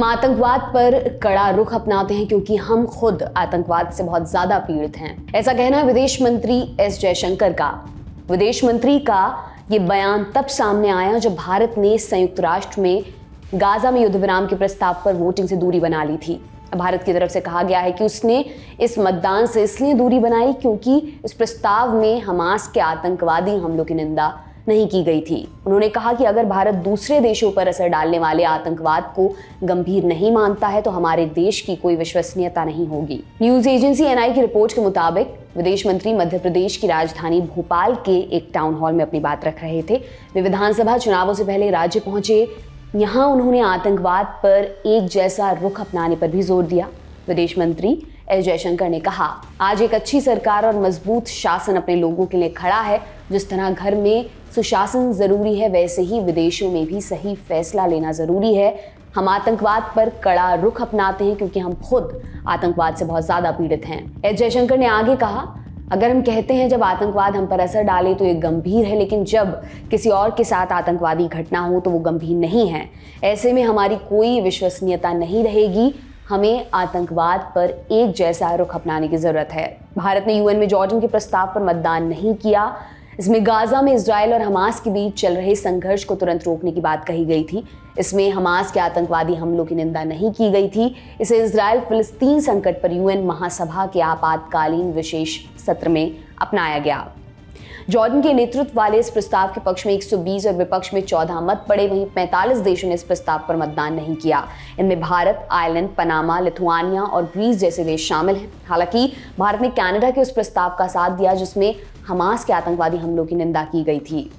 हम आतंकवाद पर कड़ा रुख अपनाते हैं क्योंकि हम खुद आतंकवाद से बहुत ज्यादा पीड़ित हैं। ऐसा कहना है विदेश मंत्री एस जयशंकर का। विदेश मंत्री का ये बयान तब सामने आया जब भारत ने संयुक्त राष्ट्र में गाजा में युद्ध विराम के प्रस्ताव पर वोटिंग से दूरी बना ली थी। भारत की तरफ से कहा गया है कि उसने इस मतदान से इसलिए दूरी बनाई क्योंकि इस प्रस्ताव में हमास के आतंकवादी हमलों की निंदा नहीं की गई थी। उन्होंने कहा कि अगर भारत दूसरे देशों पर असर डालने वाले आतंकवाद को गंभीर नहीं मानता है तो हमारे देश की कोई विश्वसनीयता नहीं होगी। न्यूज एजेंसी एनआई की रिपोर्ट के मुताबिक विदेश मंत्री मध्य प्रदेश की राजधानी भोपाल के एक टाउन हॉल में अपनी बात रख रहे थे। वे विधानसभा चुनावों से पहले राज्य पहुंचे। यहाँ उन्होंने आतंकवाद पर एक जैसा रुख अपनाने पर भी जोर दिया। विदेश मंत्री एस जयशंकर ने कहा, आज एक अच्छी सरकार और मजबूत शासन अपने लोगों के लिए खड़ा है। जिस तरह घर में सुशासन जरूरी है वैसे ही विदेशों में भी सही फैसला लेना जरूरी है। हम आतंकवाद पर कड़ा रुख अपनाते हैं क्योंकि हम खुद आतंकवाद से बहुत ज्यादा पीड़ित हैं। एस जयशंकर ने आगे कहा, अगर हम कहते हैं जब आतंकवाद हम पर असर डाले तो ये गंभीर है, लेकिन जब किसी और के साथ आतंकवादी घटना हो तो वो गंभीर नहीं है। ऐसे में हमारी कोई विश्वसनीयता नहीं रहेगी। हमें आतंकवाद पर एक जैसा रुख अपनाने की जरूरत है। भारत ने यूएन में जॉर्डन के प्रस्ताव पर मतदान नहीं किया। इसमें गाजा में इजराइल और हमास के बीच चल रहे संघर्ष को तुरंत रोकने की बात कही गई थी। इसमें हमास के आतंकवादी हमलों की निंदा नहीं की गई थी। इसे इजराइल फिलिस्तीन संकट पर यूएन महासभा के आपातकालीन विशेष सत्र में अपनाया गया। जॉर्डन के नेतृत्व वाले इस प्रस्ताव के पक्ष में 120 और विपक्ष में 14 मत पड़े। वहीं 45 देशों ने इस प्रस्ताव पर मतदान नहीं किया। इनमें भारत, आयरलैंड, पनामा, लिथुआनिया और ग्रीस जैसे देश शामिल हैं। हालांकि भारत ने कनाडा के उस प्रस्ताव का साथ दिया जिसमें हमास के आतंकवादी हमलों की निंदा की गई थी।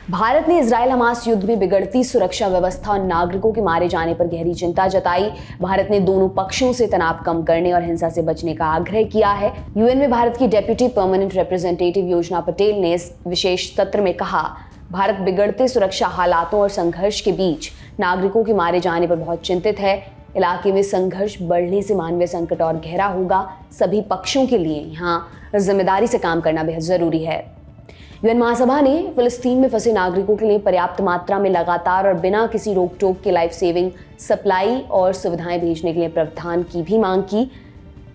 भारत ने इजराइल हमास युद्ध में बिगड़ती सुरक्षा व्यवस्था और नागरिकों के मारे जाने पर गहरी चिंता जताई। भारत ने दोनों पक्षों से तनाव कम करने और हिंसा से बचने का आग्रह किया है। यूएन में भारत की डेप्यूटी परमानेंट रिप्रेजेंटेटिव योजना पटेल ने इस विशेष सत्र में कहा, भारत बिगड़ते सुरक्षा हालातों और संघर्ष के बीच नागरिकों के मारे जाने पर बहुत चिंतित है। इलाके में संघर्ष बढ़ने से मानवीय संकट और गहरा होगा। सभी पक्षों के लिए यहाँ जिम्मेदारी से काम करना बेहद जरूरी है। यूएन महासभा ने फिलिस्तीन में फंसे नागरिकों के लिए पर्याप्त मात्रा में लगातार और बिना किसी रोक टोक के लाइफ सेविंग सप्लाई और सुविधाएं भेजने के लिए प्रावधान की भी मांग की।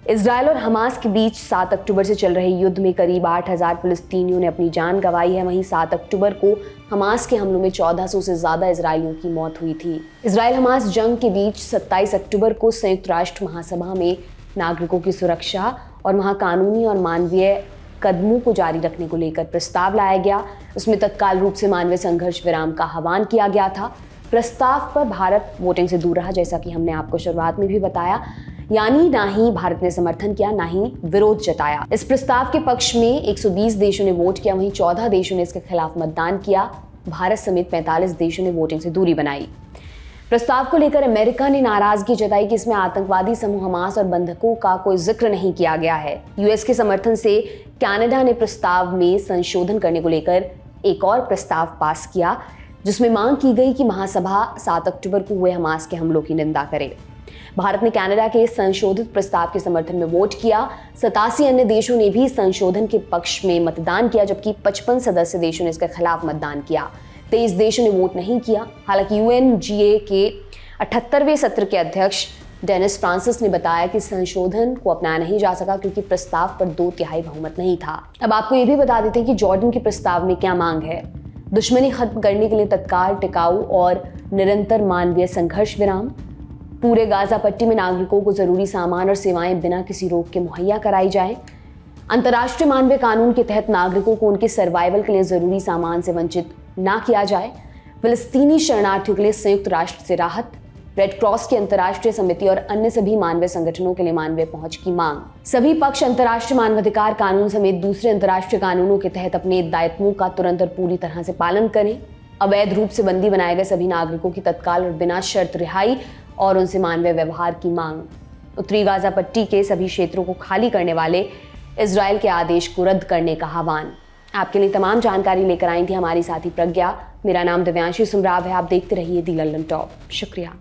इजराइल और हमास के बीच 7 अक्टूबर से चल रहे युद्ध में करीब 8,000 फिलिस्तीनियों ने अपनी जान गंवाई है। वहीं 7 अक्टूबर को हमास के हमलों में 1400 से ज्यादा इजरायलियों की मौत हुई थी। इजराइल हमास जंग के बीच 27 अक्टूबर को संयुक्त राष्ट्र महासभा में नागरिकों की सुरक्षा और वहां कानूनी और मानवीय कदमों को जारी रखने को लेकर प्रस्ताव लाया गया। उसमें तत्काल रूप से मानवीय संघर्ष विराम का आह्वान किया गया था। प्रस्ताव पर भारत वोटिंग से दूर रहा, जैसा कि हमने आपको शुरुआत में भी बताया। यानी ना ही भारत ने समर्थन किया ना ही विरोध जताया। इस प्रस्ताव के पक्ष में 120 देशों ने वोट किया, वहीं 14 देशों ने इसके खिलाफ मतदान किया। भारत समेत 45 देशों ने वोटिंग से दूरी बनाई। प्रस्ताव को लेकर अमेरिका ने नाराजगी जताई कि इसमें आतंकवादी समूह हमास और बंधकों का कोई जिक्र नहीं किया गया है। यूएस के समर्थन से कनाडा ने प्रस्ताव में संशोधन करने को लेकर एक और प्रस्ताव पास किया जिसमें मांग की गई कि महासभा 7 अक्टूबर को हुए हमास के हमलों की निंदा करे। भारत ने कनाडा के संशोधित प्रस्ताव के समर्थन में वोट किया। 87 अन्य देशों ने भी संशोधन के पक्ष में मतदान किया, जबकि 55 सदस्य देशों ने इसके खिलाफ मतदान किया। 23 देशों ने वोट नहीं किया। हालांकि यूएनजीए के 78वें सत्र के अध्यक्ष डेनिस फ्रांसिस ने बताया कि संशोधन को अपनाया नहीं जा सका क्योंकि प्रस्ताव पर 2/3 बहुमत नहीं था। अब आपको ये भी बता देते हैं कि जॉर्डन के प्रस्ताव में क्या मांग है। दुश्मनी खत्म करने के लिए तत्काल, टिकाऊ और निरंतर मानवीय संघर्ष विराम, पूरे गाजा पट्टी में नागरिकों को जरूरी सामान और सेवाएं बिना किसी रोक के मुहैया कराई जाए। अंतर्राष्ट्रीय मानवीय कानून के तहत नागरिकों को उनके सर्वाइवल के लिए जरूरी सामान से वंचित ना किया जाए। फिलिस्तीनी शरणार्थियों के लिए संयुक्त राष्ट्र से राहत, रेड क्रॉस की अंतर्राष्ट्रीय समिति और अन्य सभी मानवीय संगठनों के लिए मानवीय पहुंच की मांग। सभी पक्ष अंतर्राष्ट्रीय मानवाधिकार कानून समेत दूसरे अंतर्राष्ट्रीय कानूनों के तहत अपने दायित्वों का तुरंत और पूरी तरह से पालन करें। अवैध रूप से बंदी बनाए गए सभी नागरिकों की तत्काल और बिना शर्त रिहाई और उनसे मानवीय व्यवहार की मांग। उत्तरी गाजा पट्टी के सभी क्षेत्रों को खाली करने वाले इजराइल के आदेश को रद्द करने का आह्वान। आपके लिए तमाम जानकारी लेकर आई थी हमारी साथी प्रज्ञा। मेरा नाम दिव्यांशी सुमराव है। आप देखते रहिए दी लंदन टॉप। शुक्रिया।